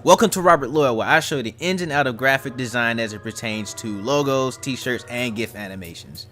Welcome to Robert Loyale, where I show you the ins and outs of graphic design as it pertains to logos, t-shirts, and GIF animations.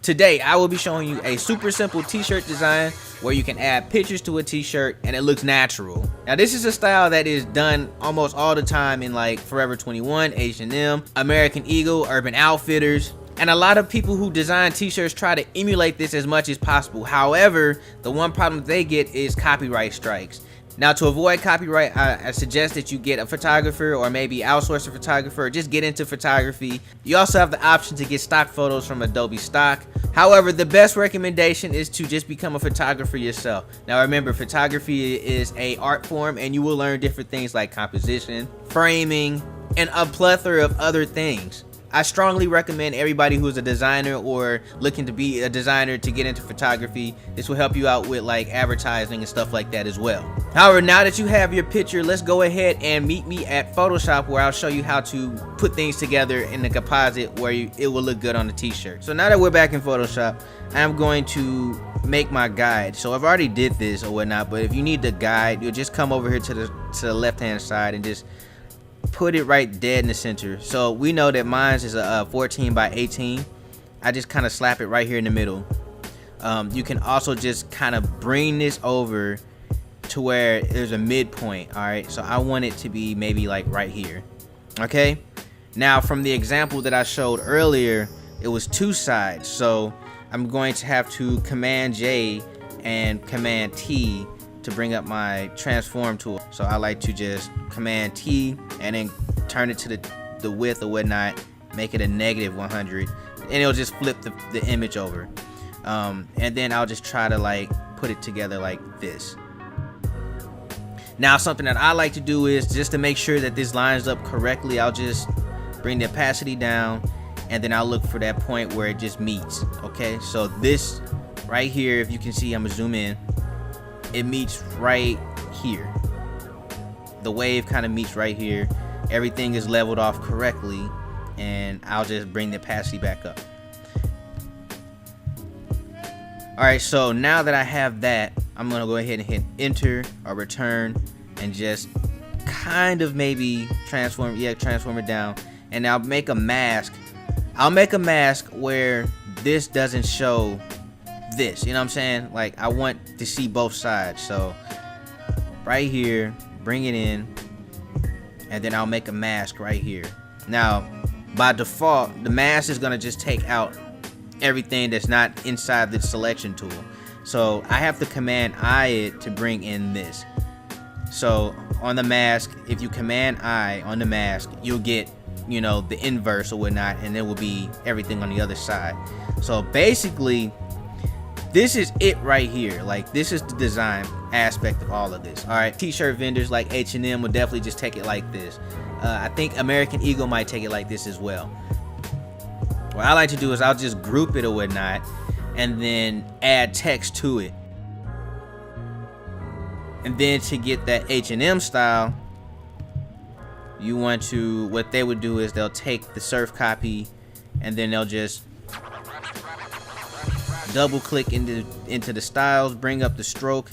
Today, I will be showing you a super simple t-shirt design where you can add pictures to a t-shirt and it looks natural. Now, this is a style that is done almost all the time in like Forever 21, H&M, American Eagle, Urban Outfitters. And a lot of people who design t-shirts try to emulate this as much as possible. However, the one problem they get is copyright strikes. Now, to avoid copyright, I suggest that you get a photographer or maybe outsource a photographer or just get into photography. You also have the option to get stock photos from Adobe Stock. However, the best recommendation is to just become a photographer yourself. Now, remember, photography is an art form and you will learn different things like composition, framing, and a plethora of other things. I strongly recommend everybody who's a designer or looking to be a designer to get into photography. This will help you out with like advertising and stuff like that as well. However, now that you have your picture, let's go ahead and meet me at Photoshop, where I'll show you how to put things together in the composite where it will look good on the t-shirt. So now that we're back in Photoshop, I'm going to make my guide. So I've already did this or whatnot, but if you need the guide, you'll just come over here to the left hand side and just put it right dead in the center. So we know that mine is a 14 by 18. I just kind of slap it right here in the middle. You can also just kind of bring this over to where there's a midpoint. All right, so I want it to be maybe like right here. Okay, now from the example that I showed earlier, it was two sides, so I'm going to have to Command J and Command T to bring up my transform tool. So I like to just Command T and then turn it to the width or whatnot, make it a -100, and it'll just flip the image over. And then I'll just try to like put it together like this. Now, something that I like to do is just to make sure that this lines up correctly, I'll just bring the opacity down and then I'll look for that point where it just meets. Okay, so this right here, if you can see, I'm gonna zoom in, it meets right here. The wave kind of meets right here. Everything is leveled off correctly, and I'll just bring the opacity back up. Alright, so now that I have that, I'm gonna go ahead and hit enter or return and just kind of maybe transform it down, and I'll make a mask. I'll make a mask where this doesn't show this, you know what I'm saying? Like, I want to see both sides. So right here, bring it in, and then I'll make a mask right here. Now, by default, the mask is gonna just take out everything that's not inside the selection tool. So I have to Command I it to bring in this. So on the mask, if you Command I on the mask, you'll get, you know, the inverse or whatnot, and it will be everything on the other side. So basically, this is it right here. Like, this is the design aspect of all of this. All right, t-shirt vendors like H&M will definitely just take it like this. I think American Eagle might take it like this as well. What I like to do is I'll just group it or whatnot and then add text to it. And then to get that H&M style, you want to, what they would do is they'll take the surf copy and then they'll just double click into the styles, bring up the stroke,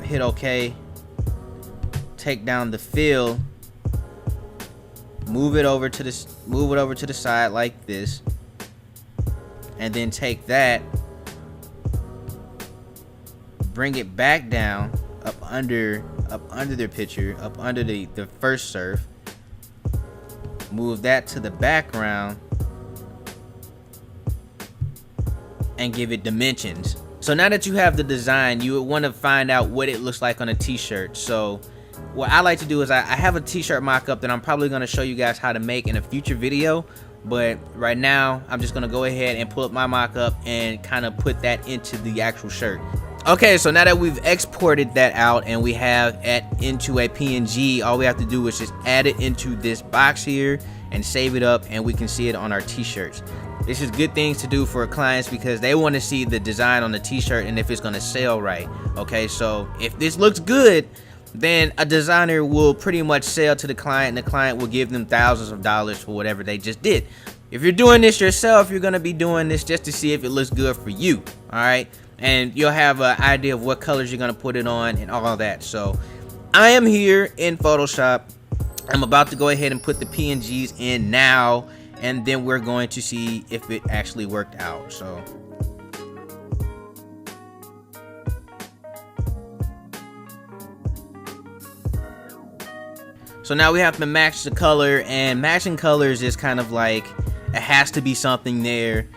hit OK, take down the fill, move it over to the side like this, and then take that, bring it back down up under their picture, up under the first surf, move that to the background and give it dimensions. So now that you have the design, you would want to find out what it looks like on a t-shirt. So what I like to do is I have a t-shirt mock-up that I'm probably going to show you guys how to make in a future video, but right now I'm just going to go ahead and pull up my mock-up and kind of put that into the actual shirt. Okay, so now that we've exported that out and we have it into a PNG, all we have to do is just add it into this box here and save it up, and we can see it on our t-shirts. This is good things to do for clients because they want to see the design on the t-shirt and if it's going to sell right. Okay, so if this looks good, then a designer will pretty much sell to the client, and the client will give them thousands of dollars for whatever they just did. If you're doing this yourself, you're going to be doing this just to see if it looks good for you. All right, and you'll have an idea of what colors you're going to put it on and all that. So I am here in Photoshop. I'm about to go ahead and put the PNGs in now, and then we're going to see if it actually worked out. So now we have to match the color, and matching colors is kind of like, it has to be something there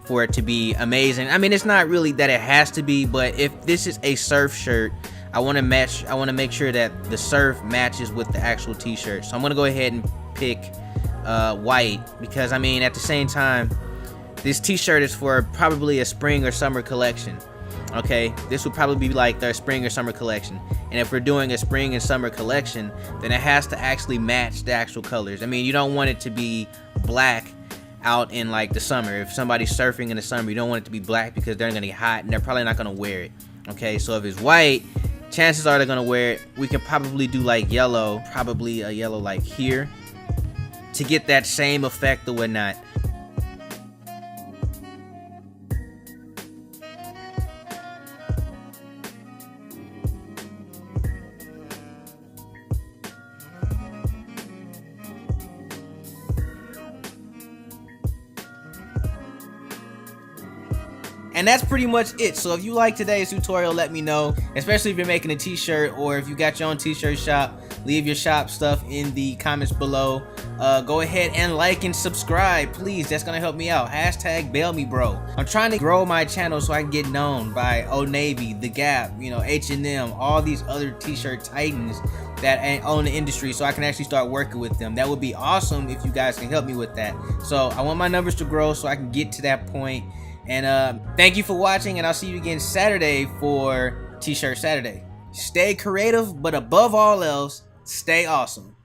for it to be amazing. I mean, it's not really that it has to be, but if this is a surf shirt, I want to make sure that the surf matches with the actual t-shirt. So I'm going to go ahead and pick white, because I mean, at the same time, this t-shirt is for probably a spring or summer collection. Okay, this would probably be like their spring or summer collection, and if we're doing a spring and summer collection, then it has to actually match the actual colors. I mean, you don't want it to be black out in like the summer. If somebody's surfing in the summer, you don't want it to be black, because they're gonna get hot and they're probably not gonna wear it. Okay, so if it's white, chances are they're gonna wear it. We can probably do like yellow, probably a yellow like here, to get that same effect or whatnot. And that's pretty much it. So if you like today's tutorial, let me know, especially if you're making a t-shirt, or if you got your own t-shirt shop, leave your shop stuff in the comments below. Go ahead and like and subscribe, please. That's gonna help me out. Hashtag bail me, bro. I'm trying to grow my channel so I can get known by Old Navy, The Gap, you know, H&M, all these other t-shirt titans that own the industry, so I can actually start working with them. That would be awesome if you guys can help me with that. So I want my numbers to grow so I can get to that point. And thank you for watching, and I'll see you again Saturday for T-Shirt Saturday. Stay creative, but above all else, stay awesome.